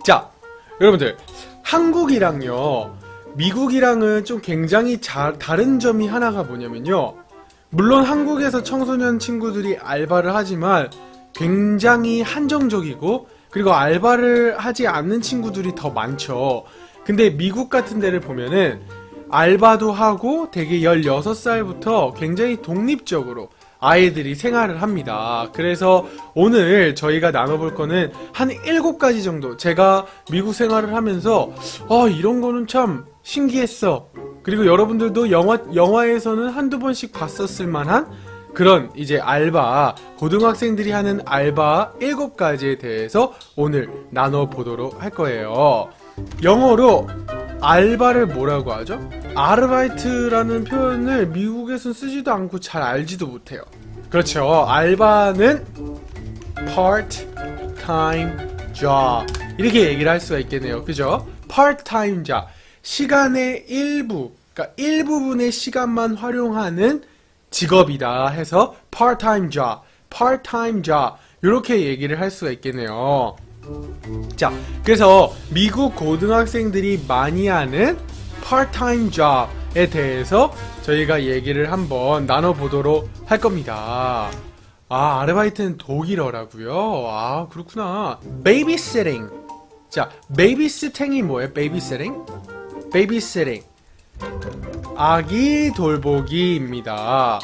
자, 여러분들 한국이랑요 미국이랑은 좀 굉장히 다른 점이 하나가 뭐냐면요, 물론 한국에서 청소년 친구들이 알바를 하지만 굉장히 한정적이고, 그리고 알바를 하지 않는 친구들이 더 많죠. 근데 미국 같은 데를 보면은 알바도 하고 되게 16살부터 굉장히 독립적으로 아이들이 생활을 합니다. 그래서 오늘 저희가 나눠볼 거는 한 7가지 정도, 제가 미국 생활을 하면서 이런 거는 참 신기했어, 그리고 여러분들도 영화에서는 한두 번씩 봤었을 만한 그런 이제 알바, 고등학생들이 하는 알바 7가지에 대해서 오늘 나눠보도록 할 거예요. 영어로 알바를 뭐라고 하죠? 아르바이트라는 표현을 미국에선 쓰지도 않고 잘 알지도 못해요. 그렇죠. 알바는 part-time job, 이렇게 얘기를 할 수가 있겠네요. 그죠? part-time job, 시간의 일부, 그러니까 일부분의 시간만 활용하는 직업이다 해서 part-time job, part-time job, 이렇게 얘기를 할 수가 있겠네요. 자, 그래서 미국 고등학생들이 많이 하는 part-time job에 대해서 저희가 얘기를 한번 나눠보도록 할 겁니다. 아, 아르바이트는 독일어라고요? 아, 그렇구나. babysitting. 자, babysitting이 뭐예요? babysitting? babysitting, 아기 돌보기입니다.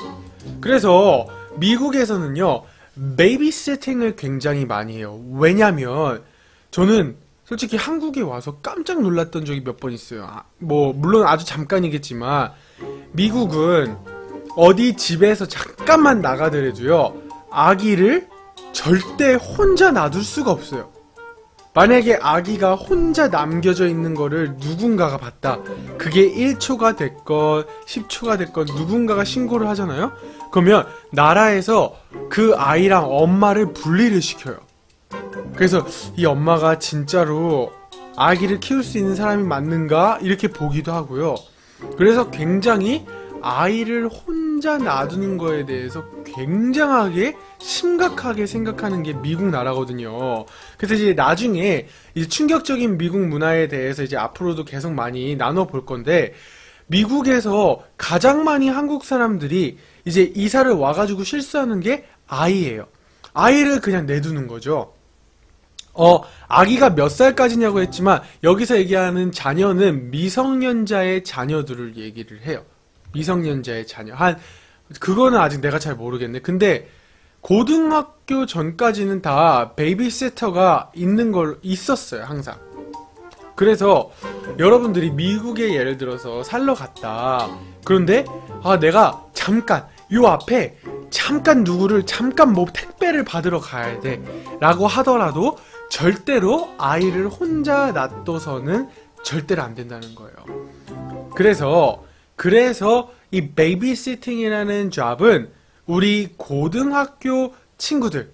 그래서 미국에서는요 베이비시팅을 굉장히 많이 해요. 왜냐면 저는 솔직히 한국에 와서 깜짝 놀랐던 적이 몇 번 있어요. 물론 아주 잠깐이겠지만 미국은 어디 집에서 잠깐만 나가더라도요 아기를 절대 혼자 놔둘 수가 없어요. 만약에 아기가 혼자 남겨져 있는 거를 누군가가 봤다, 그게 1초가 됐건 10초가 됐건 누군가가 신고를 하잖아요? 그러면 나라에서 그 아이랑 엄마를 분리를 시켜요. 그래서 이 엄마가 진짜로 아기를 키울 수 있는 사람이 맞는가? 이렇게 보기도 하고요. 그래서 굉장히 아이를 혼자 놔두는 거에 대해서 굉장하게 심각하게 생각하는 게 미국 나라거든요. 그래서 이제 나중에 이제 충격적인 미국 문화에 대해서 이제 앞으로도 계속 많이 나눠볼 건데, 미국에서 가장 많이 한국 사람들이 이제 이사를 와가지고 실수하는 게 아이예요. 아이를 그냥 내두는 거죠. 아기가 몇 살까지냐고 했지만 여기서 얘기하는 자녀는 미성년자의 자녀들을 얘기를 해요. 미성년자의 자녀. 그거는 아직 내가 잘 모르겠네. 근데 고등학교 전까지는 다 베이비시터가 있었어요, 항상. 그래서 여러분들이 미국에 예를 들어서 살러 갔다. 그런데 내가 잠깐 요 앞에 누구를 택배를 받으러 가야 돼 라고 하더라도 절대로 아이를 혼자 놔둬서는 절대로 안 된다는 거예요. 그래서 이 베이비시팅이라는 잡은 우리 고등학교 친구들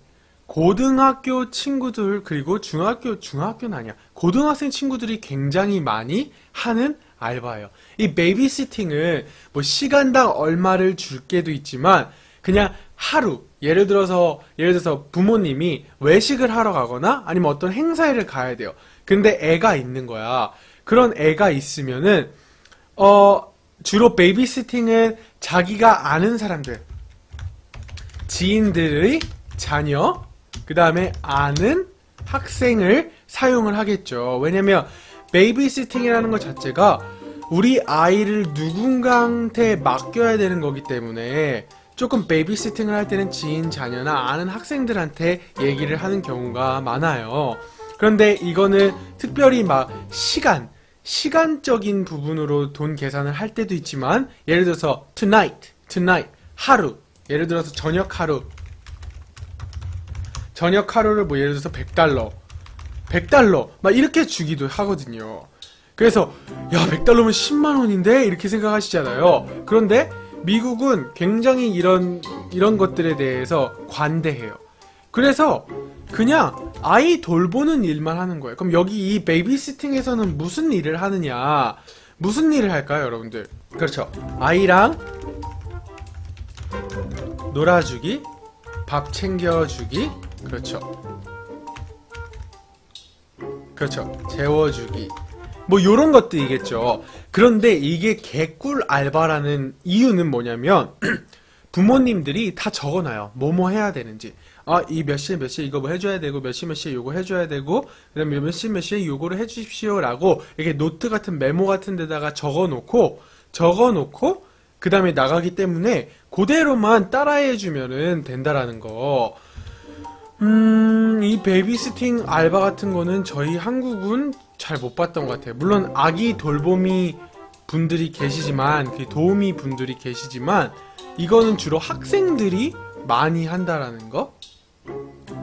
그리고 중학교는 아니야, 고등학생 친구들이 굉장히 많이 하는 알바예요. 이 베이비시팅은 뭐 시간당 얼마를 줄 게도 있지만 그냥 하루, 예를 들어서 부모님이 외식을 하러 가거나 아니면 어떤 행사를 가야 돼요. 근데 애가 있는 거야. 그런 애가 있으면은 주로 베이비시팅은 자기가 아는 사람들, 지인들의 자녀, 그 다음에 아는 학생을 사용을 하겠죠. 왜냐면 베이비시팅이라는 것 자체가 우리 아이를 누군가한테 맡겨야 되는 거기 때문에 조금 베이비시팅을 할 때는 지인, 자녀나 아는 학생들한테 얘기를 하는 경우가 많아요. 그런데 이거는 특별히 막 시간적인 부분으로 돈 계산을 할 때도 있지만, 예를 들어서 tonight, 하루, 예를 들어서 저녁 하루를 뭐 예를 들어서 $100 막 이렇게 주기도 하거든요. 그래서 야, $100면 10만원인데 이렇게 생각하시잖아요. 그런데 미국은 굉장히 이런 것들에 대해서 관대해요. 그래서 그냥 아이 돌보는 일만 하는 거예요. 그럼 여기 이 베이비시팅에서는 무슨 일을 하느냐, 무슨 일을 할까요, 여러분들? 그렇죠. 아이랑 놀아주기, 밥 챙겨주기, 그렇죠. 그렇죠. 재워주기. 뭐 요런 것들이겠죠. 그런데 이게 개꿀 알바라는 이유는 뭐냐면 부모님들이 다 적어놔요. 뭐뭐 해야 되는지. 아, 이 몇 시에 몇 시에 이거 뭐 해줘야 되고 몇 시 몇 시에 요거 해줘야 되고 그 다음에 몇 시 몇 시에 요거를 해주십시오 라고 이렇게 노트 같은 메모 같은 데다가 적어놓고 그 다음에 나가기 때문에 그대로만 따라해주면은 된다라는 거. 이 베이비시팅 알바 같은 거는 저희 한국은 잘 못 봤던 것 같아요. 물론 아기 돌보미 분들이 계시지만, 그 도우미 분들이 계시지만, 이거는 주로 학생들이 많이 한다라는 거.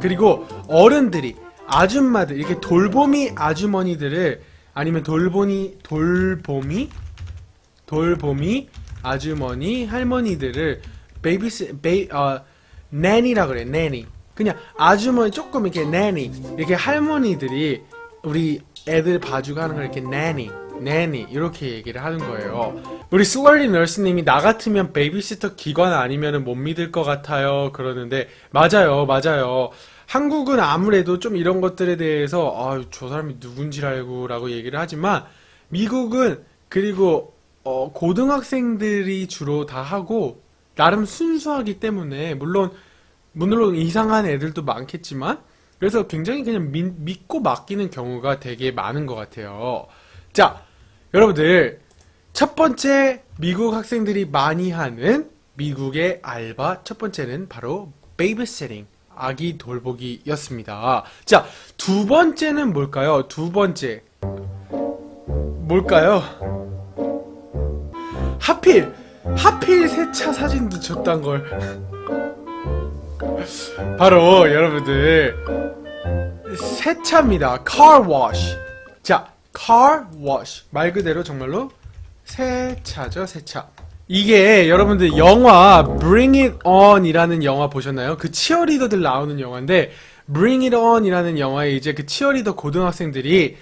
그리고 어른들이, 아줌마들, 이렇게 돌보미 아주머니들을, 아니면 돌보미 아주머니, 할머니들을 nanny라 그래, nanny. 그냥 아주머니 조금 이렇게 nanny, 이렇게 할머니들이 우리 애들 봐주고 하는 걸 이렇게 nanny 이렇게 얘기를 하는 거예요. 우리 슬러리 널스님이 나 같으면 베이비시터 기관 아니면은 못 믿을 것 같아요 그러는데 맞아요. 한국은 아무래도 좀 이런 것들에 대해서 저 사람이 누군지 알고 라고 얘기를 하지만 미국은 그리고 고등학생들이 주로 다 하고 나름 순수하기 때문에 물론 이상한 애들도 많겠지만 그래서 굉장히 그냥 믿고 맡기는 경우가 되게 많은 것 같아요. 자, 여러분들 첫 번째 미국 학생들이 많이 하는 미국의 알바 첫 번째는 바로 베이비시팅, 아기 돌보기였습니다. 자, 두 번째는 뭘까요? 두 번째 뭘까요? 하필 세차 사진도 줬단 걸. 바로 여러분들 세차입니다. car wash. 자, car wash 말 그대로 정말로 세차죠, 세차. 이게 여러분들 영화 Bring It On 이라는 영화 보셨나요? 그 치어리더들 나오는 영화인데 Bring It On 이라는 영화에 이제 그 치어리더 고등학생들이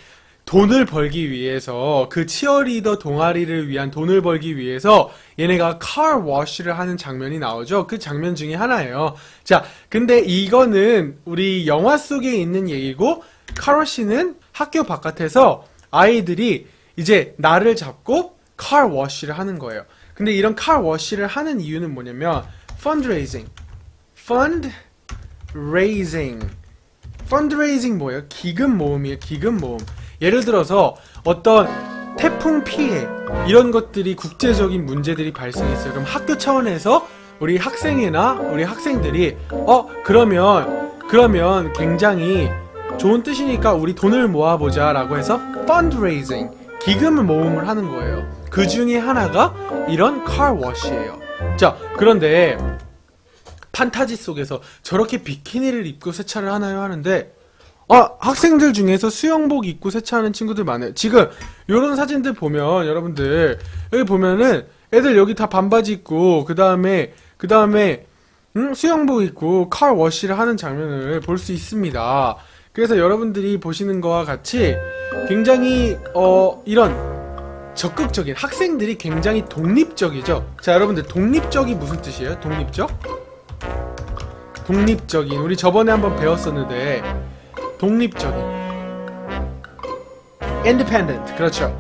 돈을 벌기 위해서 그 치어리더 동아리를 위한 돈을 벌기 위해서 얘네가 car wash를 하는 장면이 나오죠. 그 장면 중에 하나예요. 자, 근데 이거는 우리 영화 속에 있는 얘기고 car wash는 학교 바깥에서 아이들이 이제 날을 잡고 car wash를 하는 거예요. 근데 이런 car wash를 하는 이유는 뭐냐면 fundraising 뭐예요? 기금 모음이에요. 기금 모음. 예를 들어서 어떤 태풍 피해 이런 것들이 국제적인 문제들이 발생했어요. 그럼 학교 차원에서 우리 학생이나 우리 학생들이 그러면 굉장히 좋은 뜻이니까 우리 돈을 모아보자 라고 해서 fundraising, 기금 모음을 하는 거예요. 그 중에 하나가 이런 car wash예요. 자, 그런데 판타지 속에서 저렇게 비키니를 입고 세차를 하나요? 하는데 학생들 중에서 수영복 입고 세차하는 친구들 많아요. 지금 요런 사진들 보면 여러분들 여기 보면은 애들 여기 다 반바지 입고 그 다음에 수영복 입고 car wash를 하는 장면을 볼 수 있습니다. 그래서 여러분들이 보시는 거와 같이 굉장히 이런 적극적인 학생들이 굉장히 독립적이죠. 자, 여러분들 독립적이 무슨 뜻이에요? 독립적인 우리 저번에 한번 배웠었는데 독립적인 independent, 그렇죠.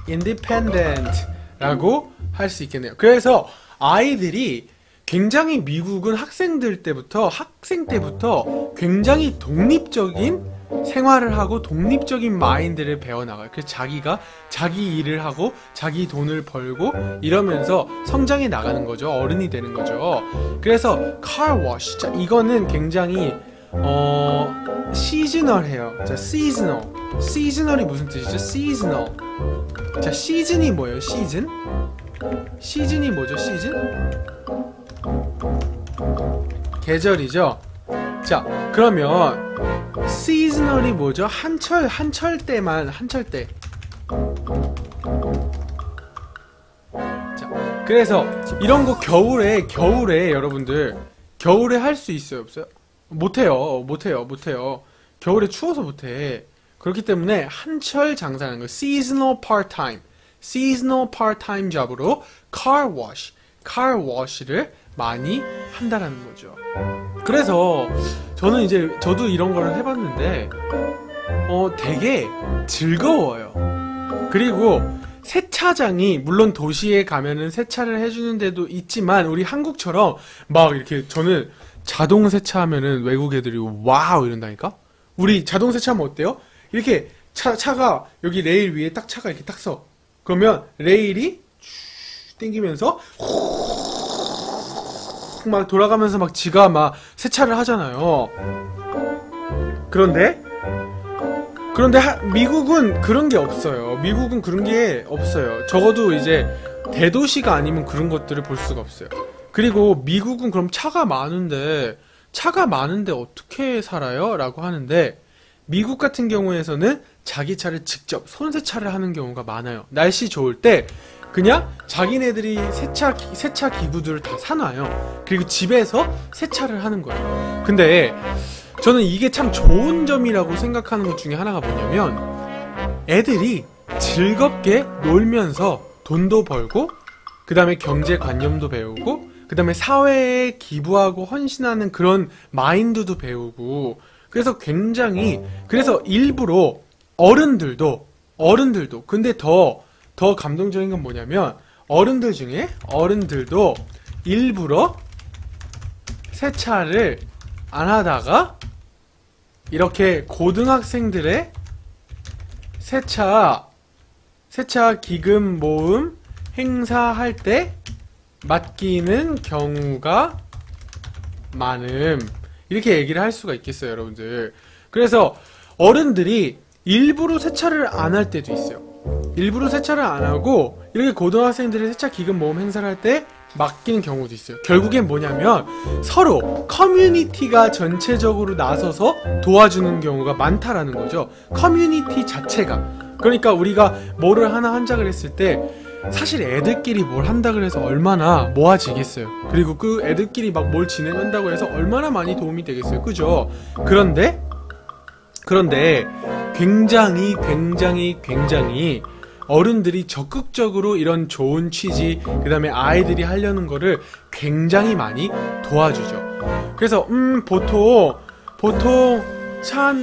independent라고 할 수 있겠네요. 그래서 아이들이 굉장히 미국은 학생 때부터 굉장히 독립적인 생활을 하고 독립적인 마인드를 배워나가요. 그래서 자기가 자기 일을 하고 자기 돈을 벌고 이러면서 성장해 나가는 거죠. 어른이 되는 거죠. 그래서 car wash, 자, 이거는 굉장히 시즈널해요. 자, 시즈널이 무슨 뜻이죠? 시즈널. 자, 시즌이 뭐예요? 시즌이 뭐죠? 계절이죠. 자, 그러면 seasonal이 뭐죠? 한철 때. 자, 그래서 이런 거 겨울에 여러분들 겨울에 할 수 있어요, 없어요? 못해요. 겨울에 추워서 못해. 그렇기 때문에 한철 장사하는 거 seasonal part-time job으로 car wash를 많이 한다라는 거죠. 그래서 저는 이제 저도 이런 거를 해봤는데 되게 즐거워요. 그리고 세차장이 물론 도시에 가면은 세차를 해주는 데도 있지만 우리 한국처럼 막 이렇게 저는 자동 세차하면은 외국 애들이 와우 이런다니까? 우리 자동 세차하면 어때요? 이렇게 차가 여기 레일 위에 딱 차가 이렇게 딱 서. 그러면 레일이 땡기면서 막 돌아가면서 막 지가 막 세차를 하잖아요. 그런데 미국은 그런 게 없어요. 미국은 그런 게 없어요. 적어도 이제 대도시가 아니면 그런 것들을 볼 수가 없어요. 그리고 미국은 그럼 차가 많은데 어떻게 살아요? 라고 하는데 미국 같은 경우에서는 자기 차를 직접 손세차를 하는 경우가 많아요. 날씨 좋을 때 그냥 자기네들이 세차 기구들을 다 사놔요. 그리고 집에서 세차를 하는 거예요. 근데 저는 이게 참 좋은 점이라고 생각하는 것 중에 하나가 뭐냐면 애들이 즐겁게 놀면서 돈도 벌고 그 다음에 경제관념도 배우고 그 다음에 사회에 기부하고 헌신하는 그런 마인드도 배우고 그래서 일부러 어른들도 근데 더 감동적인 건 뭐냐면 어른들도 일부러 세차를 안 하다가 이렇게 고등학생들의 세차 기금 모음 행사할 때 맡기는 경우가 많음. 이렇게 얘기를 할 수가 있겠어요, 여러분들. 그래서 어른들이 일부러 세차를 안 할 때도 있어요. 일부러 세차를 안 하고 이렇게 고등학생들의 세차 기금 모음 행사를 할 때 맡기는 경우도 있어요. 결국엔 뭐냐면 서로 커뮤니티가 전체적으로 나서서 도와주는 경우가 많다라는 거죠. 커뮤니티 자체가. 그러니까 우리가 뭐를 하나 한작을 했을 때 사실 애들끼리 뭘 한다 그래서 얼마나 모아지겠어요. 그리고 그 애들끼리 막 뭘 진행한다고 해서 얼마나 많이 도움이 되겠어요. 그죠? 그런데 굉장히 어른들이 적극적으로 이런 좋은 취지, 그 다음에 아이들이 하려는 거를 굉장히 많이 도와주죠. 그래서 보통 차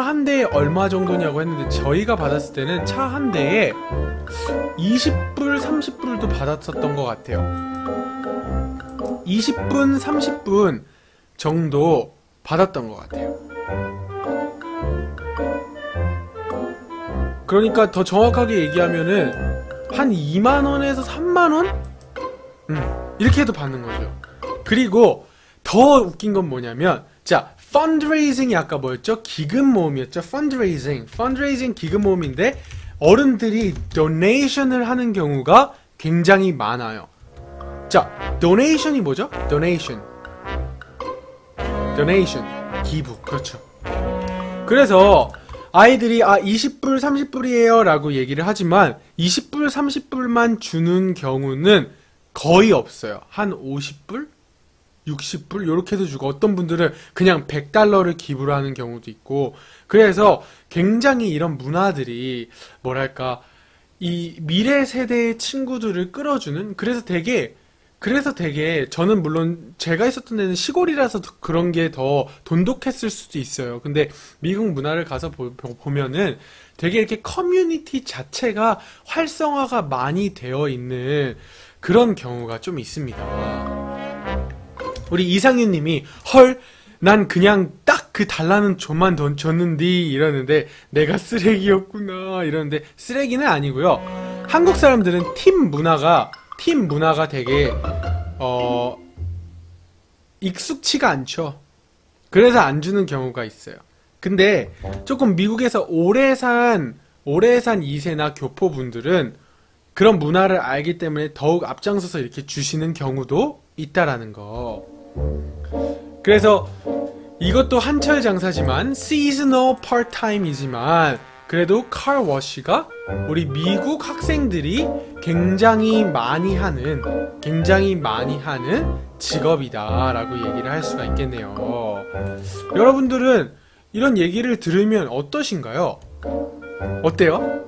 한 대에 얼마 정도냐고 했는데 저희가 받았을 때는 차 한 대에 20불, 30불도 받았었던 것 같아요. 20분, 30분 정도 받았던 것 같아요. 그러니까 더 정확하게 얘기하면은 한 2만원에서 3만원? 이렇게 해도 받는 거죠. 그리고 더 웃긴 건 뭐냐면 자, 펀드레이징이 아까 뭐였죠? 기금 모음이었죠? 펀드레이징 기금 모음인데 어른들이 도네이션을 하는 경우가 굉장히 많아요. 자, 도네이션이 뭐죠? 도네이션 기부. 그렇죠. 그래서 아이들이 20불 30불이에요 라고 얘기를 하지만 20불 30불만 주는 경우는 거의 없어요. 한 50불? 60불? 요렇게도 주고 어떤 분들은 그냥 $100를 기부를 하는 경우도 있고 그래서 굉장히 이런 문화들이 뭐랄까 이 미래 세대의 친구들을 끌어주는 그래서 되게 저는 물론 제가 있었던 데는 시골이라서 그런 게 더 돈독했을 수도 있어요. 근데 미국 문화를 가서 보면은 되게 이렇게 커뮤니티 자체가 활성화가 많이 되어 있는 그런 경우가 좀 있습니다. 우리 이상윤 님이 헐 난 그냥 딱 그 달라는 돈만 줬는디 이러는데 내가 쓰레기였구나 이러는데 쓰레기는 아니고요. 한국 사람들은 팀 문화가 되게 익숙치가 않죠. 그래서 안 주는 경우가 있어요. 근데 조금 미국에서 오래 산 2세나 교포분들은 그런 문화를 알기 때문에 더욱 앞장서서 이렇게 주시는 경우도 있다라는 거. 그래서 이것도 한철 장사지만 seasonal part-time이지만 그래도 carwash가 우리 미국 학생들이 굉장히 많이 하는 직업이다 라고 얘기를 할 수가 있겠네요. 여러분들은 이런 얘기를 들으면 어떠신가요? 어때요?